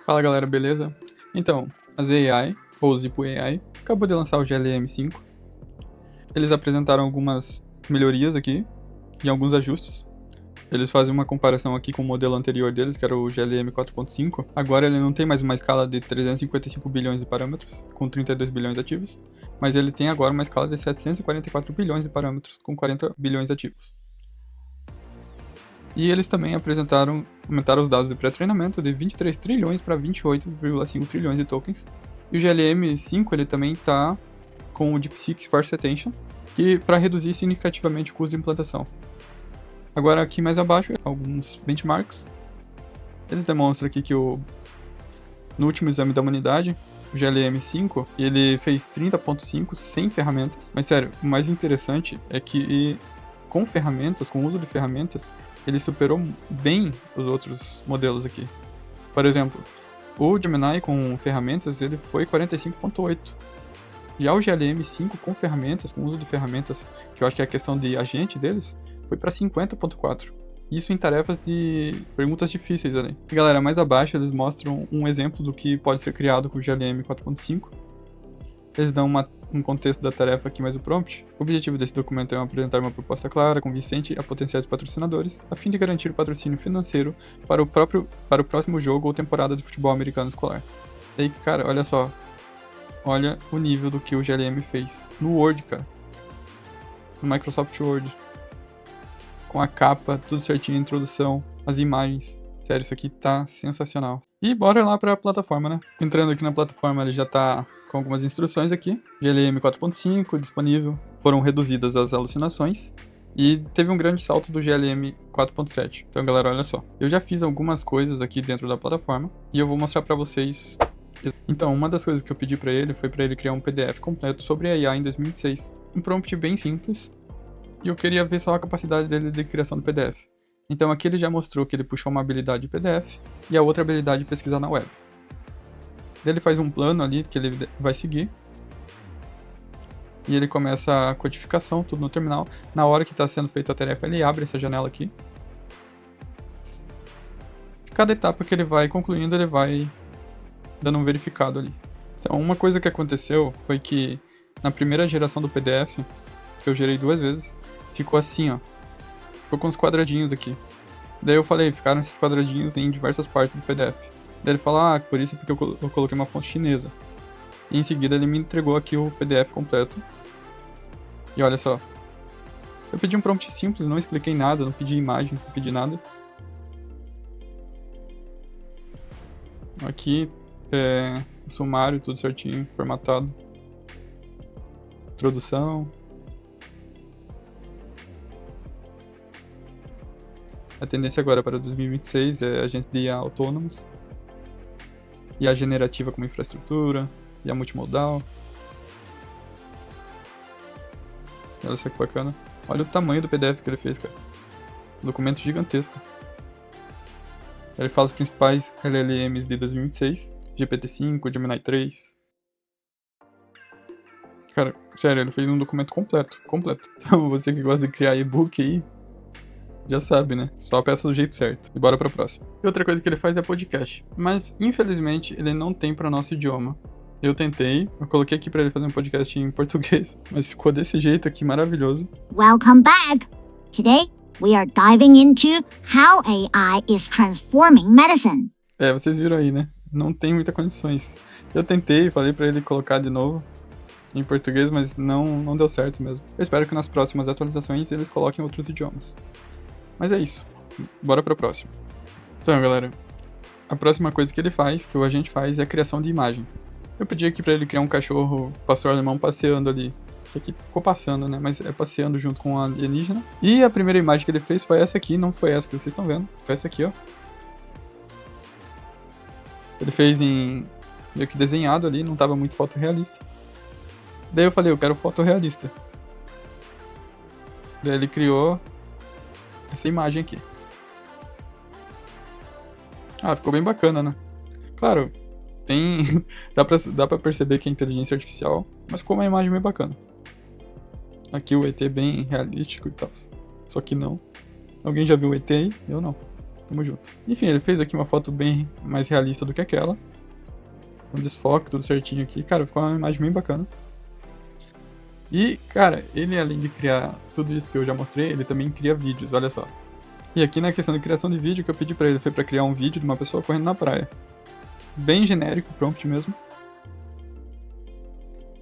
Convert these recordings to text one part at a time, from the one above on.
Fala galera, beleza? Então, a ZAI, ou Zipo AI, acabou de lançar o GLM5. Eles apresentaram algumas melhorias aqui e alguns ajustes. Eles fazem uma comparação aqui com o modelo anterior deles, que era o GLM 4.5. Agora ele não tem mais uma escala de 355 bilhões de parâmetros, com 32 bilhões ativos, mas ele tem agora uma escala de 744 bilhões de parâmetros, com 40 bilhões ativos. E eles também aumentaram os dados de pré-treinamento de 23 trilhões para 28,5 trilhões de tokens. E o GLM5 ele também está com o DeepSeek Sparse Attention, que para reduzir significativamente o custo de implantação. Agora aqui mais abaixo, alguns benchmarks. Eles demonstram aqui que no último exame da humanidade, o GLM5, ele fez 30.5 sem ferramentas. Mas sério, o mais interessante é que com ferramentas, com o uso de ferramentas, ele superou bem os outros modelos aqui. Por exemplo, o Gemini com ferramentas ele foi 45.8. Já o GLM5 com ferramentas, com uso de ferramentas, que eu acho que é a questão de agente deles, foi para 50.4. Isso em tarefas de perguntas difíceis ali. E galera, mais abaixo eles mostram um exemplo do que pode ser criado com o GLM 4.5. Eles dão um contexto da tarefa aqui mais o prompt. O objetivo desse documento é apresentar uma proposta clara, convincente a potenciais patrocinadores, a fim de garantir o patrocínio financeiro para o próximo jogo ou temporada de futebol americano escolar. E aí, cara, olha só. Olha o nível do que o GLM fez no Word, cara. No Microsoft Word. Com a capa, tudo certinho, a introdução, as imagens. Sério, isso aqui tá sensacional. E bora lá pra plataforma, né? Entrando aqui na plataforma, ele já tá com algumas instruções aqui. GLM 4.5 disponível. Foram reduzidas as alucinações. E teve um grande salto do GLM 4.7. Então, galera, olha só. Eu já fiz algumas coisas aqui dentro da plataforma. E eu vou mostrar pra vocês. Então, uma das coisas que eu pedi pra ele foi pra ele criar um PDF completo sobre a IA em 2006. Um prompt bem simples. E eu queria ver só a capacidade dele de criação do PDF. Então aqui ele já mostrou que ele puxou uma habilidade de PDF e a outra habilidade de pesquisar na web. Ele faz um plano ali que ele vai seguir. E ele começa a codificação, tudo no terminal. Na hora que está sendo feita a tarefa, ele abre essa janela aqui. Cada etapa que ele vai concluindo, ele vai dando um verificado ali. Então uma coisa que aconteceu foi que na primeira geração do PDF, que eu gerei 2 vezes, ficou assim, ó. Ficou com os quadradinhos aqui. Daí eu falei, ficaram esses quadradinhos em diversas partes do PDF. Daí ele falou, por isso porque eu coloquei uma fonte chinesa. E em seguida ele me entregou aqui o PDF completo. E olha só. Eu pedi um prompt simples, não expliquei nada, não pedi imagens, não pedi nada. Aqui o sumário, tudo certinho, formatado. Introdução. A tendência agora para 2026 é agentes de IA autônomos, e a generativa como infraestrutura, e a multimodal. Olha só que bacana. Olha o tamanho do PDF que ele fez, cara. Um documento gigantesco. Ele fala os principais LLMs de 2026, GPT-5, Gemini 3. Cara, sério, ele fez um documento completo. Então você que gosta de criar e-book aí, já sabe, né? Só peça do jeito certo. E bora pra próxima. E outra coisa que ele faz é podcast. Mas, infelizmente, ele não tem para nosso idioma. Eu tentei, eu coloquei aqui para ele fazer um podcast em português, mas ficou desse jeito aqui, maravilhoso. Welcome back! Today, we are diving into how AI is transforming medicine. Vocês viram aí, né? Não tem muitas condições. Eu tentei, falei para ele colocar de novo em português, mas não deu certo mesmo. Eu espero que nas próximas atualizações eles coloquem outros idiomas. Mas é isso. Bora pra próxima. Então, galera, a próxima coisa que ele faz, que o agente faz, é a criação de imagem. Eu pedi aqui pra ele criar um cachorro pastor alemão passeando ali. Que aqui ficou passando, né? Mas é passeando junto com a alienígena. E a primeira imagem que ele fez foi essa aqui, não foi essa que vocês estão vendo. Foi essa aqui, ó. Ele fez em meio que desenhado ali, não tava muito fotorrealista. Daí eu falei, eu quero fotorrealista. Daí ele criou essa imagem aqui. Ficou bem bacana, né? Claro, dá pra perceber que é inteligência artificial, mas ficou uma imagem bem bacana. Aqui o ET bem realístico e tal. Só que não. Alguém já viu o ET aí? Eu não. Tamo junto. Enfim, ele fez aqui uma foto bem mais realista do que aquela. Um desfoque, tudo certinho aqui. Cara, ficou uma imagem bem bacana. E, cara, ele além de criar tudo isso que eu já mostrei, ele também cria vídeos, olha só. E aqui na questão de criação de vídeo, o que eu pedi pra ele foi pra criar um vídeo de uma pessoa correndo na praia. Bem genérico, prompt mesmo.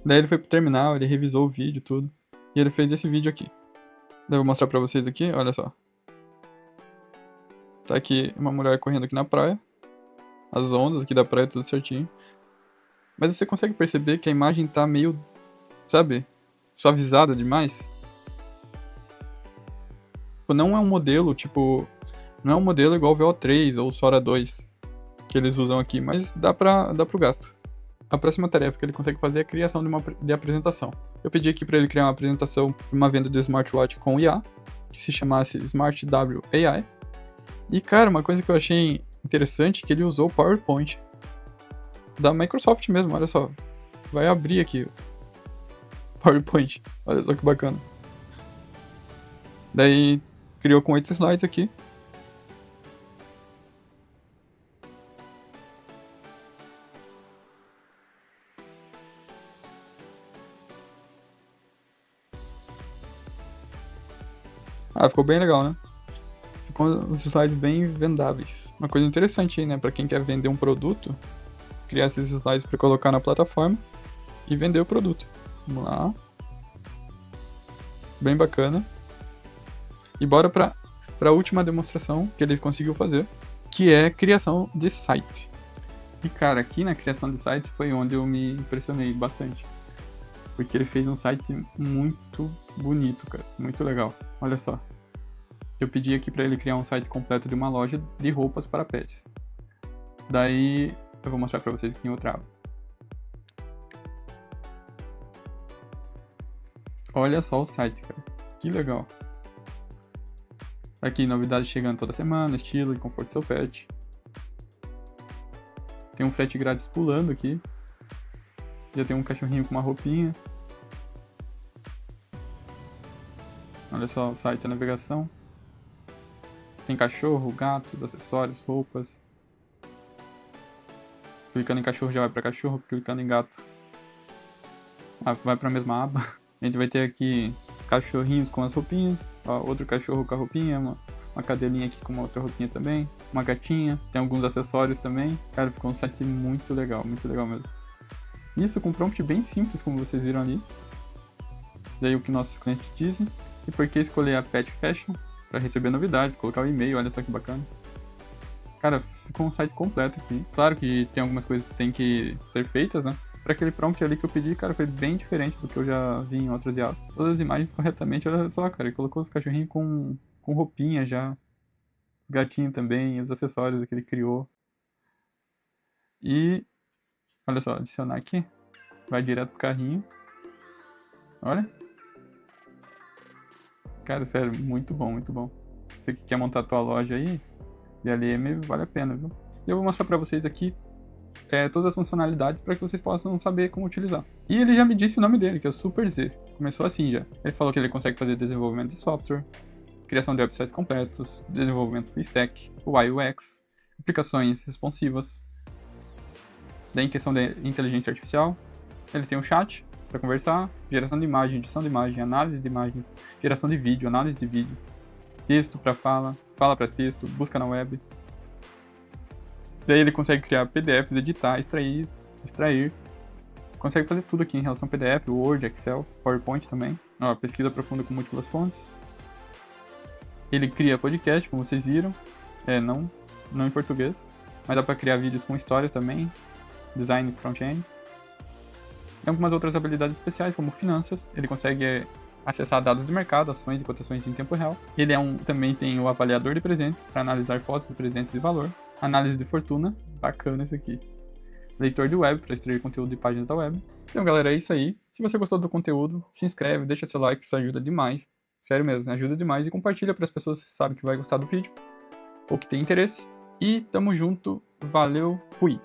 Daí ele foi pro terminal, ele revisou o vídeo, tudo. E ele fez esse vídeo aqui. Daí eu vou mostrar pra vocês aqui, olha só. Tá aqui uma mulher correndo aqui na praia. As ondas aqui da praia, tudo certinho. Mas você consegue perceber que a imagem tá meio, sabe, suavizada demais? Não é um modelo, tipo... Não é um modelo igual o VO3 ou o Sora 2 que eles usam aqui, mas dá pro gasto. A próxima tarefa que ele consegue fazer é a criação de apresentação. Eu pedi aqui para ele criar uma apresentação para uma venda de smartwatch com IA, que se chamasse Smart W AI. E, cara, uma coisa que eu achei interessante é que ele usou o PowerPoint da Microsoft mesmo, olha só. Vai abrir aqui o PowerPoint, olha só que bacana. Daí, criou com 8 slides aqui. Ah, ficou bem legal, né? Ficou os slides bem vendáveis. Uma coisa interessante aí, né? Pra quem quer vender um produto, criar esses slides pra colocar na plataforma e vender o produto. Vamos lá. Bem bacana. E bora pra última demonstração que ele conseguiu fazer, que é criação de site. E, cara, aqui na criação de site foi onde eu me impressionei bastante. Porque ele fez um site muito bonito, cara. Muito legal. Olha só. Eu pedi aqui pra ele criar um site completo de uma loja de roupas para pets. Daí eu vou mostrar pra vocês aqui em outra aba. Olha só o site, cara. Que legal. Aqui, novidades chegando toda semana, estilo e conforto do seu pet. Tem um frete grátis pulando aqui. Já tem um cachorrinho com uma roupinha. Olha só o site, a navegação. Tem cachorro, gatos, acessórios, roupas. Clicando em cachorro já vai para cachorro, clicando em gato vai para a mesma aba. A gente vai ter aqui cachorrinhos com as roupinhas, ó, outro cachorro com a roupinha, uma cadelinha aqui com uma outra roupinha também, uma gatinha, tem alguns acessórios também. Cara, ficou um site muito legal mesmo. Isso com prompt bem simples, como vocês viram ali. Daí o que nossos clientes dizem. E por que escolher a Pet Fashion? Para receber novidade, colocar o e-mail, olha só que bacana. Cara, ficou um site completo aqui. Claro que tem algumas coisas que tem que ser feitas, né? Para aquele prompt ali que eu pedi, cara, foi bem diferente do que eu já vi em outras IAs. Todas as imagens corretamente, olha só, cara, ele colocou os cachorrinhos com roupinha já. Os gatinhos também, os acessórios que ele criou. E, olha só, adicionar aqui. Vai direto pro carrinho. Olha. Cara, sério, muito bom, muito bom. Você que quer montar a tua loja aí, DLM vale a pena, viu? E eu vou mostrar pra vocês aqui todas as funcionalidades para que vocês possam saber como utilizar. E ele já me disse o nome dele, que é o Super Z. Começou assim já. Ele falou que ele consegue fazer desenvolvimento de software, criação de websites completos, desenvolvimento full stack, UI UX, aplicações responsivas. Daí em questão de inteligência artificial, ele tem o chat para conversar, geração de imagem, edição de imagem, análise de imagens, geração de vídeo, análise de vídeo, texto para fala para texto, busca na web. Daí ele consegue criar PDFs, editar, extrair. Consegue fazer tudo aqui em relação a PDF, Word, Excel, PowerPoint também. Ó, pesquisa profunda com múltiplas fontes. Ele cria podcast, como vocês viram. Não em português. Mas dá para criar vídeos com histórias também. Design front-end. Tem algumas outras habilidades especiais, como finanças. Ele consegue acessar dados de mercado, ações e cotações em tempo real. Ele também tem o avaliador de presentes, para analisar fotos de presentes de valor. Análise de fortuna, bacana isso aqui. Leitor de web, para extrair conteúdo de páginas da web. Então, galera, é isso aí. Se você gostou do conteúdo, se inscreve, deixa seu like, isso ajuda demais. Sério mesmo, ajuda demais. E compartilha para as pessoas que sabem que vai gostar do vídeo, ou que tem interesse. E tamo junto, valeu, fui!